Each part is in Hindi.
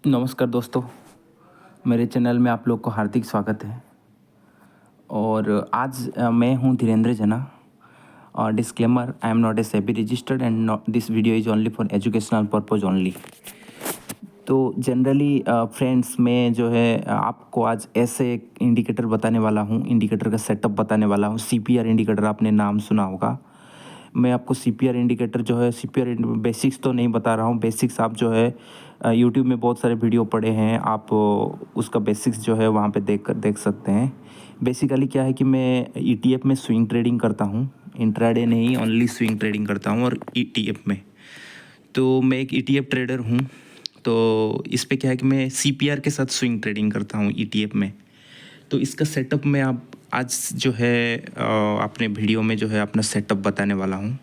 नमस्कार दोस्तों, मेरे चैनल में आप लोग को हार्दिक स्वागत है। और आज मैं हूं धीरेन्द्र जना। और disclaimer, I am not a SEBI registered and this video is only for educational purpose only. तो जनरली फ्रेंड्स, मैं जो है आपको आज ऐसे एक इंडिकेटर बताने वाला हूं, इंडिकेटर का सेटअप बताने वाला हूं। सीपीआर इंडिकेटर आपने नाम सुना होगा। मैं आपको सीपीआर इंडिकेटर जो है, सीपीआर बेसिक्स तो नहीं बता रहा हूँ। बेसिक्स आप जो है यूट्यूब में बहुत सारे वीडियो पड़े हैं, आप उसका बेसिक्स जो है वहाँ पे देख सकते हैं। बेसिकली क्या है कि मैं ईटीएफ में स्विंग ट्रेडिंग करता हूँ, इंट्राडे नहीं, ओनली स्विंग ट्रेडिंग करता हूँ। और ईटीएफ में तो मैं एक ईटीएफ ट्रेडर हूँ। तो इस पे क्या है कि मैं सीपीआर के साथ स्विंग ट्रेडिंग करता हूँ ईटीएफ में। तो इसका सेटअप मैं आप आज जो है अपने वीडियो में जो है अपना सेटअप बताने वाला हूँ।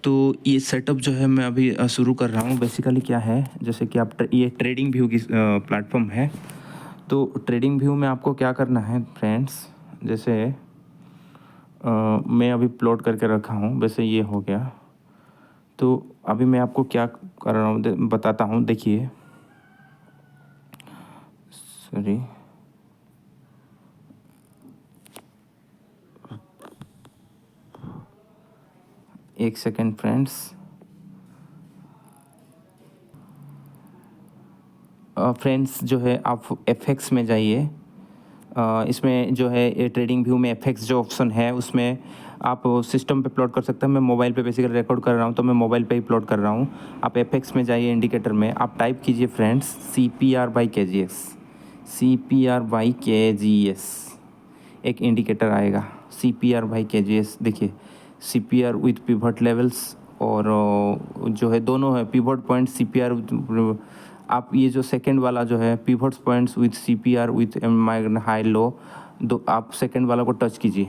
तो ये सेटअप जो है मैं अभी शुरू कर रहा हूँ। बेसिकली क्या है, जैसे कि आप ये ट्रेडिंग व्यू की प्लेटफॉर्म है। तो ट्रेडिंग व्यू में आपको क्या करना है फ्रेंड्स, जैसे मैं अभी प्लॉट करके रखा हूँ, वैसे ये हो गया। तो अभी मैं आपको क्या कर रहा हूँ बताता हूँ। देखिए, सॉरी, एक सेकेंड फ्रेंड्स। फ्रेंड्स जो है आप एफएक्स में जाइए। इसमें जो है ये ट्रेडिंग व्यू में एफएक्स जो ऑप्शन है उसमें आप सिस्टम पे प्लॉट कर सकते हैं। मैं मोबाइल पे बेसिकली रिकॉर्ड कर रहा हूँ, तो मैं मोबाइल पे ही प्लॉट कर रहा हूँ। आप एफएक्स में जाइए, इंडिकेटर में आप टाइप कीजिए फ्रेंड्स CPR/KGS। CPR/KGS एक इंडिकेटर आएगा, CPR/KGS। देखिए, CPR विथ पिवट लेवल्स और जो है दोनों है पिवट पॉइंट CPR। आप ये जो सेकंड वाला जो है pivots points with CPR with high low, दो आप सेकंड वाला को टच कीजिए।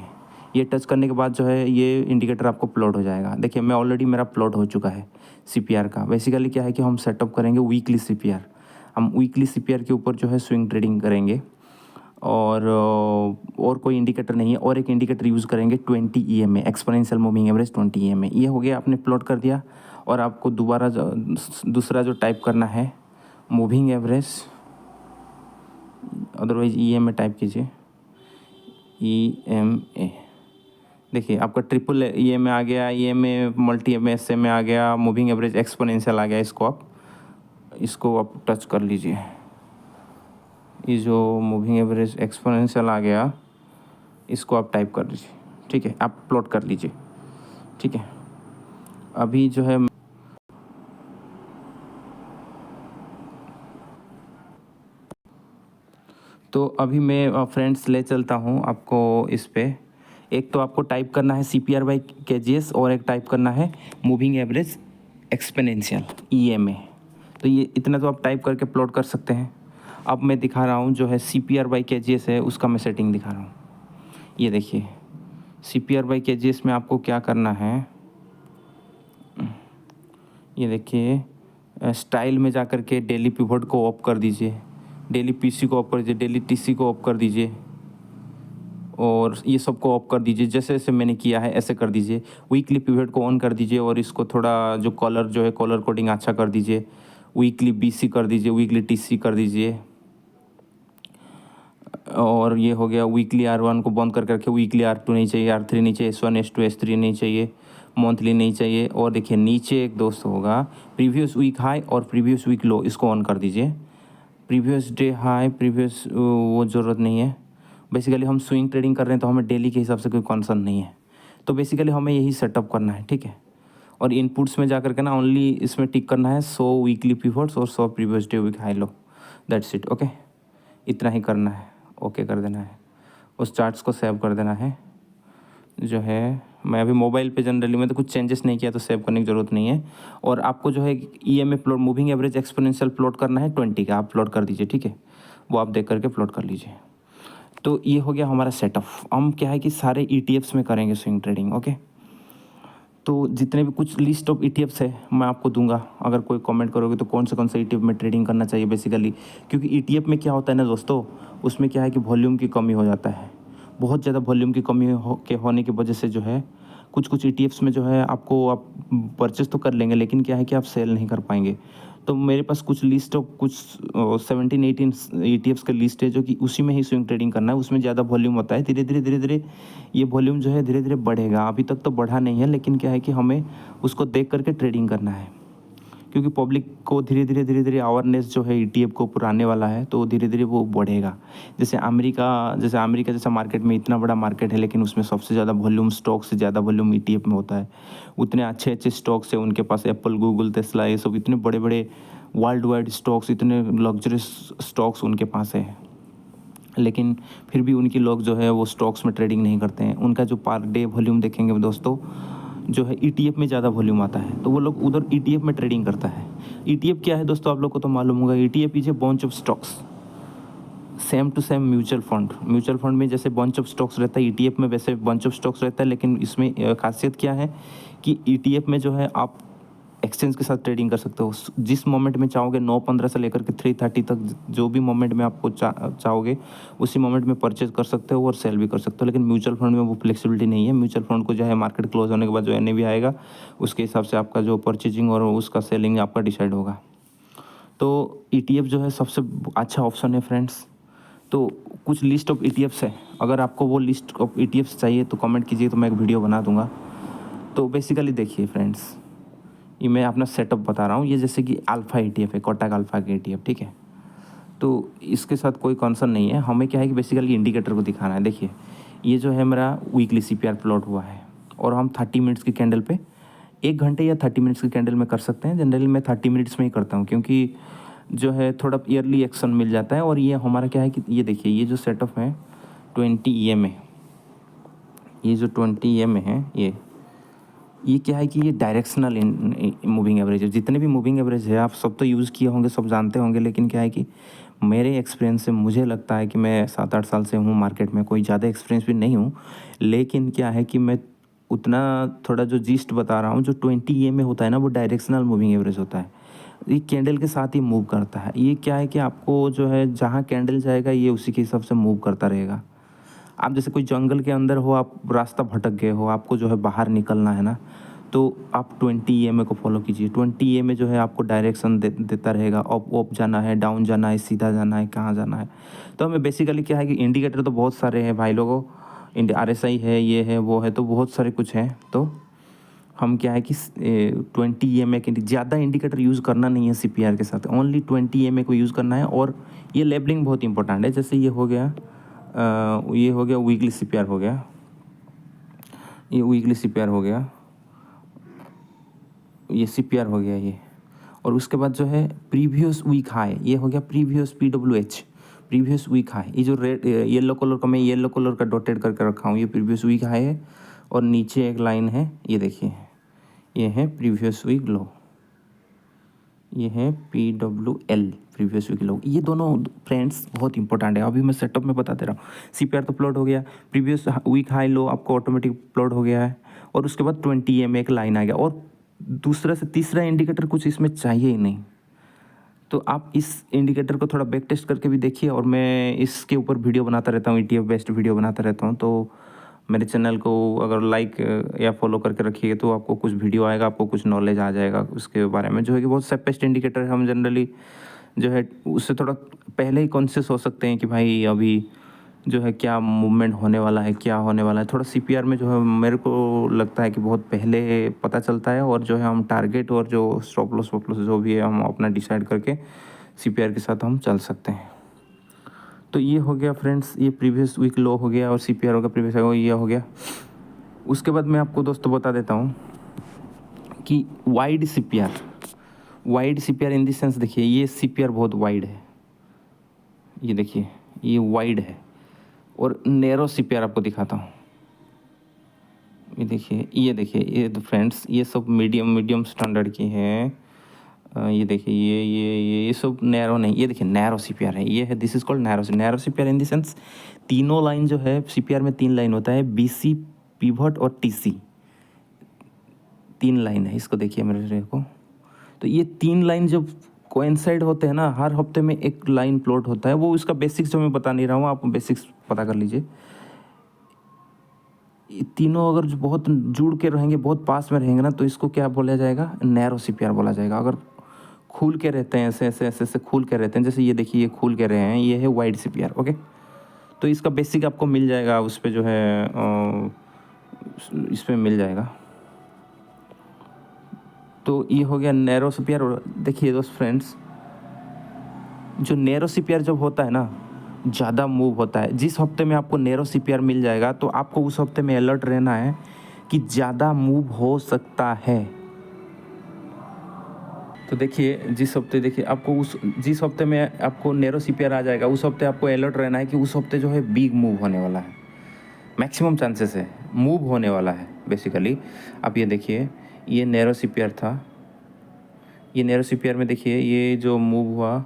ये टच करने के बाद जो है ये इंडिकेटर आपको प्लॉट हो जाएगा। देखिए, मैं ऑलरेडी मेरा प्लॉट हो चुका है CPR का। बेसिकली क्या है कि हम सेटअप करेंगे वीकली CPR। हम वीकली CPR के ऊपर जो है स्विंग ट्रेडिंग करेंगे। और कोई इंडिकेटर नहीं है। और एक इंडिकेटर यूज़ करेंगे 20 EMA, exponential moving average 20 EMA। ये हो गया, आपने प्लॉट कर दिया। और आपको दोबारा दूसरा जो टाइप करना है moving average, otherwise EMA type कीजिए, EMA। देखिए, आपका ट्रिपल EMA आ गया, EMA मल्टी SMA आ गया, मूविंग एवरेज एक्सपोनेंशियल आ गया। इसको आप टच कर लीजिए। ये जो मूविंग एवरेज एक्सपोनेंशियल आ गया, इसको आप टाइप कर लीजिए। ठीक है, आप प्लॉट कर लीजिए। ठीक है, अभी जो है तो अभी मैं फ्रेंड्स ले चलता हूँ आपको इस पे। एक तो आपको टाइप करना है CPR/KGS और एक टाइप करना है मूविंग एवरेज एक्सपोनेंशियल EMA। तो ये इतना तो आप टाइप करके प्लॉट कर सकते हैं। अब मैं दिखा रहा हूँ जो है CPR/KGS है, उसका मैं सेटिंग दिखा रहा हूँ। ये देखिए, CPR/KGS में आपको क्या करना है, ये देखिए, स्टाइल में जा कर के डेली पिवट को ऑफ कर दीजिए, डेली PC को ऑफ कर दीजिए, डेली TC को ऑफ कर दीजिए, और ये सबको ऑफ कर दीजिए। जैसे जैसे मैंने किया है ऐसे कर दीजिए। वीकली पिवट को ऑन कर दीजिए और इसको थोड़ा जो कलर जो है कलर कोडिंग अच्छा कर दीजिए। वीकली BC कर दीजिए, वीकली TC कर दीजिए। और ये हो गया। वीकली R1 को बंद कर करके वीकली R2 नहीं चाहिए, R3 नहीं चाहिए, S1 S2 S3 नहीं चाहिए, मंथली नहीं चाहिए। और देखिए, नीचे एक दोस्त होगा प्रीवियस वीक हाई और प्रीवियस वीक लो, इसको ऑन कर दीजिए। प्रीवियस डे हाई, प्रीवियस वो ज़रूरत नहीं है। बेसिकली हम स्विंग ट्रेडिंग कर रहे हैं तो हमें डेली के हिसाब से कोई कंसर्न नहीं है। तो बेसिकली हमें यही सेटअप करना है। ठीक है, और इनपुट्स में जा कर के ना ओनली इसमें टिक करना है 100 वीकली पिवट्स और 100 previous day week high low. That's it. Okay, इतना ही करना है। ओके कर देना है, उस चार्ट्स को सेव कर देना है। जो है मैं अभी मोबाइल पे जनरली मैं तो कुछ चेंजेस नहीं किया, तो सेव करने की ज़रूरत नहीं है। और आपको जो है EMA plot, moving average exponential plot करना है 20 का, आप प्लॉट कर दीजिए। ठीक है, वो आप देख करके प्लॉट कर लीजिए। तो ये हो गया हमारा सेटअप। हम क्या है कि सारे ETFs में करेंगे स्विंग ट्रेडिंग। ओके, तो जितने भी कुछ लिस्ट ऑफ ETFs है मैं आपको दूंगा। अगर कोई कमेंट करोगे तो कौन सा ETF में ट्रेडिंग करना चाहिए बेसिकली, क्योंकि ETF में क्या होता है ना दोस्तों, उसमें क्या है कि वॉल्यूम की कमी हो जाता है। बहुत ज़्यादा वॉल्यूम की कमी होने की वजह से जो है कुछ ETFs में जो है आपको आप परचेस तो कर लेंगे, लेकिन क्या है कि आप सेल नहीं कर पाएंगे। तो मेरे पास कुछ लिस्ट ऑफ कुछ 17-18 ETFs का लिस्ट है, जो कि उसी में ही स्विंग ट्रेडिंग करना है। उसमें ज़्यादा वॉल्यूम होता है। धीरे धीरे ये वॉल्यूम जो है धीरे धीरे बढ़ेगा। अभी तक तो बढ़ा नहीं है, लेकिन क्या है कि हमें उसको देख करके ट्रेडिंग करना है, क्योंकि पब्लिक को धीरे धीरे अवेयरनेस जो है ETF को ऊपर आने वाला है, तो धीरे धीरे वो बढ़ेगा। जैसे अमेरिका जैसा मार्केट में इतना बड़ा मार्केट है, लेकिन उसमें सबसे ज़्यादा वॉल्यूम स्टॉक से ज़्यादा वॉल्यूम ETF में होता है। उतने अच्छे अच्छे स्टॉक्स है उनके पास, एप्पल, गूगल, टेस्ला, ये सब इतने बड़े बड़े वर्ल्ड वाइड स्टॉक्स, इतने लग्जरियस स्टॉक्स उनके पास है। लेकिन फिर भी उनकी लोग जो है वो स्टॉक्स में ट्रेडिंग नहीं करते हैं। उनका जो पर डे वॉल्यूम देखेंगे दोस्तों, जो है ETF में ज़्यादा वॉल्यूम आता है, तो वो लोग उधर ETF में ट्रेडिंग करता है। ETF क्या है दोस्तों, आप लोग को तो मालूम होगा। ETF is a bunch of stocks, same to same mutual fund में जैसे बंच ऑफ स्टॉक्स रहता है, ETF में वैसे बंच ऑफ स्टॉक्स रहता है। लेकिन इसमें खासियत क्या है कि ETF में जो है आप एक्सचेंज के साथ ट्रेडिंग कर सकते हो। जिस मोमेंट में चाहोगे, 9:15 से लेकर के 3:30 तक, जो भी मोमेंट में आपको चाहोगे उसी मोमेंट में परचेज कर सकते हो और सेल भी कर सकते हो। लेकिन म्यूचुअल फंड में वो फ्लेक्सिबिलिटी नहीं है। म्यूचुअल फंड को जो है मार्केट क्लोज होने के बाद जो NAV आएगा, उसके हिसाब से आपका जो परचेजिंग और उसका सेलिंग आपका डिसाइड होगा। तो ETF जो है सबसे अच्छा ऑप्शन है फ्रेंड्स। तो कुछ लिस्ट ऑफ ETFs है, अगर आपको वो लिस्ट ऑफ ETFs चाहिए तो कमेंट कीजिए, तो मैं एक वीडियो बना दूंगा। तो बेसिकली देखिए फ्रेंड्स, ये मैं अपना सेटअप बता रहा हूँ। ये जैसे कि अल्फ़ा ETF है, कोटक अल्फ़ा के ETF, ठीक है। तो इसके साथ कोई कंसर्न नहीं है, हमें क्या है कि बेसिकली इंडिकेटर को दिखाना है। देखिए, ये जो है मेरा वीकली CPR प्लॉट हुआ है, और हम 30 मिनट्स की कैंडल पे 1 घंटे या 30 मिनट्स की कैंडल में कर सकते हैं। जनरली मैं 30 मिनट्स में ही करता हूँ, क्योंकि जो है थोड़ा ईयरली एक्शन मिल जाता है। और ये हमारा क्या है कि ये देखिए, ये जो सेटअप है 20 EMA, ये जो 20 EMA है, ये क्या है कि ये डायरेक्शनल मूविंग एवरेज है। जितने भी मूविंग एवरेज है आप सब तो यूज़ किए होंगे, सब जानते होंगे। लेकिन क्या है कि मेरे एक्सपीरियंस से मुझे लगता है कि मैं 7-8 साल से हूँ मार्केट में, कोई ज़्यादा एक्सपीरियंस भी नहीं हूँ। लेकिन क्या है कि मैं उतना थोड़ा जो जीस्ट बता रहा हूँ, जो 20 EMA होता है ना, वो डायरेक्शनल मूविंग एवरेज होता है। ये कैंडल के साथ ही मूव करता है। ये क्या है कि आपको जो है जहाँ कैंडल जाएगा, ये उसी के हिसाब से मूव करता रहेगा। आप जैसे कोई जंगल के अंदर हो, आप रास्ता भटक गए हो, आपको जो है बाहर निकलना है ना, तो आप 20 EMA को फॉलो कीजिए। 20 EMA जो है आपको डायरेक्शन देता रहेगा, अप जाना है, डाउन जाना है, सीधा जाना है, कहाँ जाना है। तो हमें बेसिकली क्या है कि इंडिकेटर तो बहुत सारे हैं भाई लोगों, RSI है, ये है, वो है, तो बहुत सारे कुछ हैं। तो हम क्या है कि 20 EMA के ज़्यादा इंडिकेटर यूज़ करना नहीं है CPR के साथ, ओनली 20 EMA को यूज़ करना है। और ये लेबलिंग बहुत इंपॉर्टेंट है। जैसे ये हो गया, ये हो गया वीकली CPR हो गया, ये वीकली CPR हो गया, ये CPR हो गया ये। और उसके बाद जो है प्रीवियस वीक हाई, ये हो गया previous PWH, previous week high. ये जो रेड येलो कलर का, मैं येलो कलर का डॉटेड करके रखा हूँ, ये प्रीवियस वीक हाई है। और नीचे एक लाइन है, ये देखिए, ये है प्रीवियस वीक लो, ये है PWL, प्रीवियस वीक लो। ये दोनों फ्रेंड्स बहुत इंपॉर्टेंट है। अभी मैं सेटअप में बता दे रहा हूँ। CPR तो प्लॉट हो गया, प्रीवियस वीक हाई लो आपको ऑटोमेटिक प्लॉट हो गया है। और उसके बाद 20 EMA एक लाइन आ गया, और दूसरा से तीसरा इंडिकेटर कुछ इसमें चाहिए ही नहीं। तो आप इस इंडिकेटर को थोड़ा बैक टेस्ट करके भी देखिए। और मैं इसके ऊपर वीडियो बनाता रहता हूँ, ETF बेस्ड वीडियो बनाता रहता हूँ। तो मेरे चैनल को अगर लाइक या फॉलो करके रखिए, तो आपको कुछ वीडियो आएगा, आपको कुछ नॉलेज आ जाएगा उसके बारे में। जो है कि बहुत सेफेस्ट इंडिकेटर है। हम जनरली जो है उससे थोड़ा पहले ही कॉन्शियस हो सकते हैं कि भाई अभी जो है क्या मूवमेंट होने वाला है, क्या होने वाला है। थोड़ा CPR में जो है मेरे को लगता है कि बहुत पहले पता चलता है। और जो है हम टारगेट और जो स्टॉप लॉस वॉप लॉस जो भी है, हम अपना डिसाइड करके CPR के साथ हम चल सकते हैं। तो ये हो गया फ्रेंड्स, ये प्रीवियस वीक लो हो गया, और CPR हो गया प्रीवियस, ये हो गया। उसके बाद मैं आपको दोस्तों बता देता हूँ कि wide CPR in the sense, देखिए ये CPR बहुत वाइड है, ये देखिए ये वाइड है। और नैरो CPR आपको दिखाता हूँ, ये देखिए ये तो फ्रेंड्स, ये सब मीडियम स्टैंडर्ड की है। ये देखिए ये सब नैरो नहीं, ये देखिए नैरो CPR है, ये है, this is called narrow CPR in the sense. तीनों लाइन जो है CPR में 3 लाइन होता है, BC, पिवट और TC, 3 लाइन है। इसको देखिए मेरे को, तो ये 3 लाइन जब कोइंसाइड होते हैं ना, हर हफ्ते में एक लाइन प्लॉट होता है। वो इसका बेसिक्स जो मैं बता नहीं रहा हूँ, आप बेसिक्स पता कर लीजिए। ये तीनों अगर जो बहुत जुड़ के रहेंगे, बहुत पास में रहेंगे ना, तो इसको क्या बोला जाएगा, नैरो CPR बोला जाएगा। अगर खुल के रहते हैं, ऐसे ऐसे ऐसे ऐसे खुल के रहते हैं। जैसे ये देखिए, ये खुल के रहे हैं, ये है वाइड सीपीआर। ओके, तो इसका बेसिक आपको मिल जाएगा उस पर जो है, इस पर मिल जाएगा। तो ये हो गया नैरो सीपीआर। और देखिए दोस्त फ्रेंड्स, जो नैरो सीपीआर जब होता है ना, ज़्यादा मूव होता है। जिस हफ्ते में आपको नैरो सीपीआर मिल जाएगा तो आपको उस हफ्ते में अलर्ट रहना है कि ज़्यादा मूव हो सकता है। तो देखिए, देखिए आपको जिस हफ्ते में आपको नैरो सीपीआर आ जाएगा, उस हफ्ते आपको अलर्ट रहना है कि उस हफ्ते जो है बिग मूव होने वाला है। मैक्सिमम चांसेस है मूव होने वाला है बेसिकली। आप ये देखिए, ये नैरो सीपीआर था। ये नैरो सीपीआर में देखिए, ये जो मूव हुआ,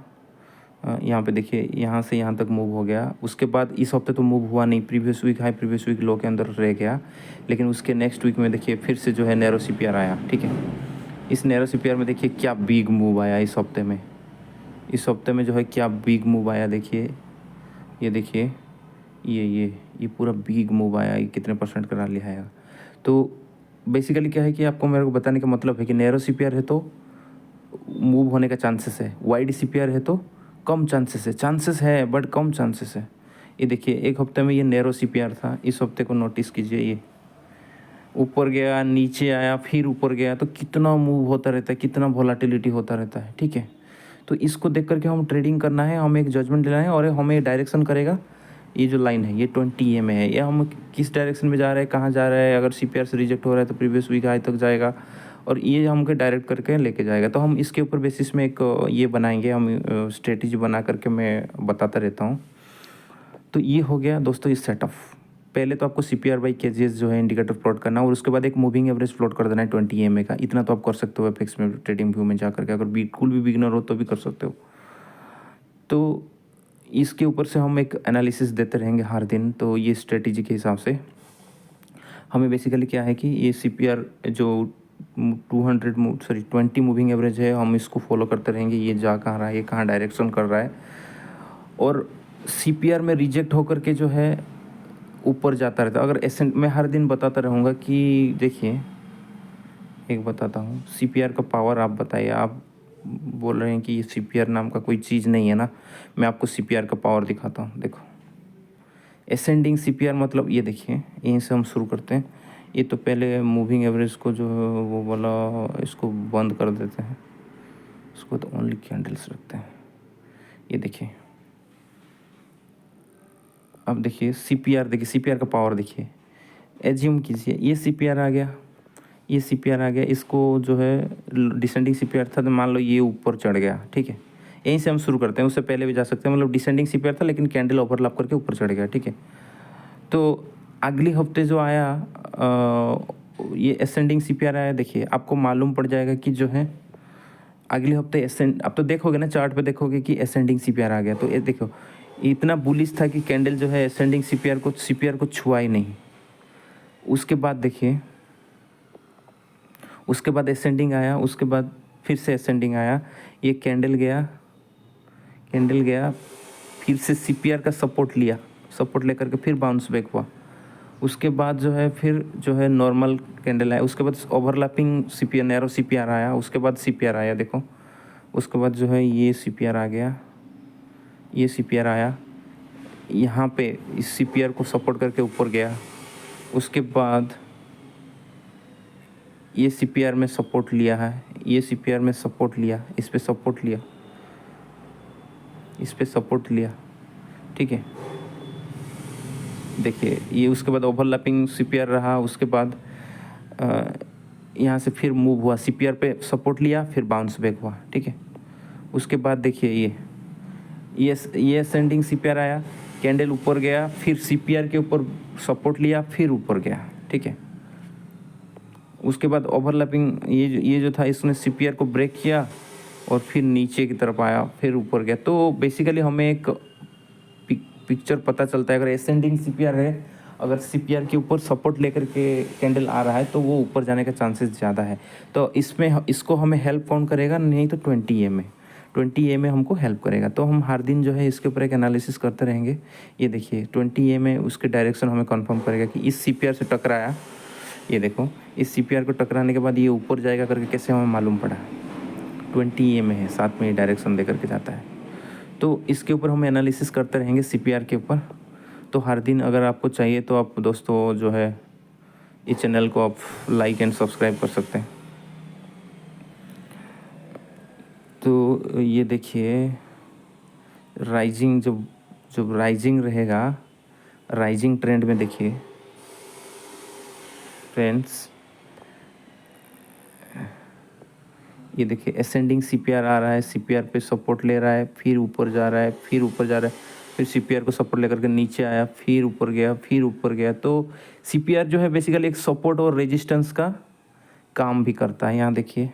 यहाँ पे देखिए, यहाँ से यहाँ तक मूव हो गया। उसके बाद इस हफ्ते तो मूव हुआ नहीं, previous week high, previous week low के अंदर रह गया। लेकिन उसके नेक्स्ट वीक में देखिए फिर से जो है नैरो सीपीआर आया। ठीक है, इस नैरो सीपीआर में देखिए क्या बिग मूव आया इस हफ्ते में। इस हफ्ते में जो है क्या बिग मूव आया, देखिए, ये देखिए, ये पूरा बिग मूव आया। ये कितने परसेंट का रैली आया। तो बेसिकली क्या है कि आपको मेरे को बताने का मतलब है कि नैरो सीपीआर है तो मूव होने का चांसेस है, वाइड सीपीआर है तो कम चांसेस है बट कम चांसेस है। ये देखिए, एक हफ्ते में ये नैरो सीपीआर था, इस हफ्ते को नोटिस कीजिए। ये ऊपर गया, नीचे आया, फिर ऊपर गया, तो कितना मूव होता रहता है, कितना वोलाटिलिटी होता रहता है। ठीक है, तो इसको देख करके हम ट्रेडिंग करना है, हमें एक जजमेंट लेना है और हमें डायरेक्शन करेगा। ये जो लाइन है ये 20 में है, ये हम किस डायरेक्शन में जा रहे हैं, कहाँ जा रहा है। अगर सीपीआर से रिजेक्ट हो रहा है तो प्रीवियस वीक हाई तक जाएगा और ये हमको डायरेक्ट करके लेके जाएगा। तो हम इसके ऊपर बेसिस में एक ये बनाएंगे, हम स्ट्रेटेजी बना करके मैं बताता रहता हूँ। तो ये हो गया दोस्तों इस सेटअप। पहले तो आपको सीपीआर बाई केजीएस जो है इंडिकेटर प्लॉट करना और उसके बाद एक मूविंग एवरेज प्लॉट कर देना है 20 का। इतना तो आप कर सकते हो एफएक्स में, ट्रेडिंग व्यू में जा करके। अगर बिल्कुल भी बिगिनर हो तो भी कर सकते हो। तो इसके ऊपर से हम एक एनालिसिस देते रहेंगे हर दिन। तो ये स्ट्रेटेजी के हिसाब से हमें बेसिकली क्या है कि ये सीपीआर जो 20 मूविंग एवरेज है, हम इसको फॉलो करते रहेंगे। ये जा कहाँ रहा है, ये कहाँ डायरेक्शन कर रहा है। और सीपीआर में रिजेक्ट होकर के जो है ऊपर जाता रहता है। अगर एसेंट मैं हर दिन बताता रहूँगा कि देखिए, एक बताता हूँ सीपीआर का पावर। आप बताइए, आप बोल रहे हैं कि ये सीपीआर नाम का कोई चीज़ नहीं है ना। मैं आपको सीपीआर का पावर दिखाता हूँ। देखो, एसेंडिंग सीपीआर मतलब ये देखिए, यहीं से हम शुरू करते हैं। ये तो पहले मूविंग एवरेज को जो वो वाला, इसको बंद कर देते हैं, इसको तो ओनली कैंडल्स रखते हैं। ये देखिए, अब देखिए सीपीआर, देखिए सीपीआर का पावर देखिए। एज्यूम कीजिए ये सीपीआर आ गया, ये सीपीआर आ गया, इसको जो है डिसेंडिंग सीपीआर था तो मान लो ये ऊपर चढ़ गया। ठीक है, यहीं से हम शुरू करते हैं, उससे पहले भी जा सकते हैं। मतलब डिसेंडिंग सीपीआर था लेकिन कैंडल ओवरलैप करके ऊपर चढ़ गया। ठीक है, तो अगले हफ्ते जो आया ये एसेंडिंग सीपीआर आया। देखिए आपको मालूम पड़ जाएगा कि जो है अगले हफ्ते एसेंड, अब तो देखोगे ना चार्ट पे देखोगे कि एसेंडिंग सीपीआर आ गया। तो ये देखो, इतना बुलिश था कि कैंडल जो है एसेंडिंग सीपीआर को छुआ ही नहीं। उसके बाद देखिए, उसके बाद एसेंडिंग आया, उसके बाद फिर से एसेंडिंग आया। ये कैंडल गया, कैंडल गया, फिर से सीपीआर का सपोर्ट लिया, सपोर्ट लेकर के फिर बाउंस बैक हुआ। उसके बाद जो है फिर जो है नॉर्मल कैंडल आया। उसके बाद ओवरलैपिंग सीपीआर, नैरो सीपीआर आया। उसके बाद सीपीआर आया, देखो। उसके बाद जो है ये सीपीआर आ गया, ये सीपीआर आया, यहाँ पे इस सीपीआर को सपोर्ट करके ऊपर गया। उसके बाद ये सीपीआर में सपोर्ट लिया है, ये सीपीआर में सपोर्ट लिया, इस पे सपोर्ट लिया, इस पे सपोर्ट लिया। ठीक है, देखिए ये उसके बाद ओवरलैपिंग सीपीआर रहा। उसके बाद यहाँ से फिर मूव हुआ, सीपीआर पे सपोर्ट लिया, फिर बाउंस बैक हुआ। ठीक है, उसके बाद देखिए ये असेंडिंग सीपीआर आया, कैंडल ऊपर गया, फिर सीपीआर के ऊपर सपोर्ट लिया, फिर ऊपर गया। ठीक है, उसके बाद ओवरलैपिंग ये जो था इसने सीपीआर को ब्रेक किया और फिर नीचे की तरफ आया, फिर ऊपर गया। तो बेसिकली हमें एक पिक्चर पता चलता है। अगर एसेंडिंग सीपीआर है, अगर सीपीआर के ऊपर सपोर्ट लेकर के कैंडल आ रहा है तो वो ऊपर जाने का चांसेस ज़्यादा है। तो इसमें इसको हमें हेल्प कौन करेगा, नहीं तो 20 में हमको हेल्प करेगा। तो हम हर दिन जो है इसके ऊपर एक एनालिसिस करते रहेंगे। ये देखिए 20 में उसके डायरेक्शन हमें कंफर्म करेगा कि इस सीपीआर से टकराया। ये देखो, इस सीपीआर को टकराने के बाद ये ऊपर जाएगा करके कैसे हमें मालूम पड़ा। 20 में है, साथ में ही डायरेक्शन दे करके जाता है। तो इसके ऊपर हम एनालिसिस करते रहेंगे CPR के ऊपर। तो हर दिन अगर आपको चाहिए तो आप दोस्तों जो है इस चैनल को आप लाइक एंड सब्सक्राइब कर सकते हैं। तो ये देखिए राइजिंग, जब जब राइजिंग रहेगा, राइजिंग ट्रेंड में देखिए फ्रेंड्स, ये देखिए असेंडिंग CPR आ रहा है, CPR पे सपोर्ट ले रहा है, फिर ऊपर जा रहा है, फिर ऊपर जा रहा है, फिर CPR को सपोर्ट लेकर के नीचे आया, फिर ऊपर गया, फिर ऊपर गया। तो CPR जो है बेसिकली एक सपोर्ट और रेजिस्टेंस का काम भी करता है। यहाँ देखिए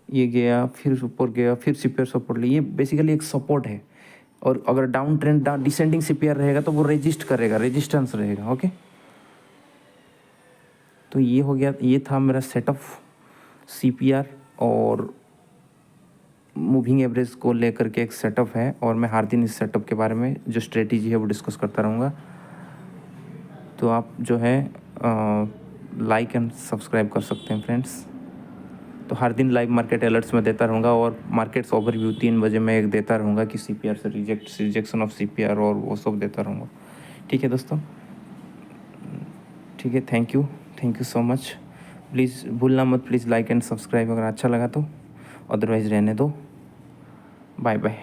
ये गया, फिर ऊपर गया, फिर CPR सपोर्ट ले, ये बेसिकली एक सपोर्ट है। और अगर डाउन ट्रेंड डिसेंडिंग CPR रहेगा तो वो रेजिस्ट करेगा, रेजिस्टेंस रहेगा। ओके, तो ये हो गया, ये था मेरा सेट ऑफ CPR और मूविंग एवरेज को लेकर के एक सेटअप है। और मैं हर दिन इस सेटअप के बारे में जो स्ट्रेटेजी है वो डिस्कस करता रहूँगा। तो आप जो है लाइक एंड सब्सक्राइब कर सकते हैं फ्रेंड्स। तो हर दिन लाइव मार्केट अलर्ट्स में देता रहूँगा और मार्केट्स ओवरव्यू 3 बजे मैं एक देता रहूँगा कि CPR से रिजेक्शन ऑफ CPR और वो सब देता रहूँगा। ठीक है दोस्तों, ठीक है, thank you so much. Please भूलना मत, प्लीज़ लाइक एंड सब्सक्राइब अगर अच्छा लगा तो, अदरवाइज़ रहने दो। Bye bye.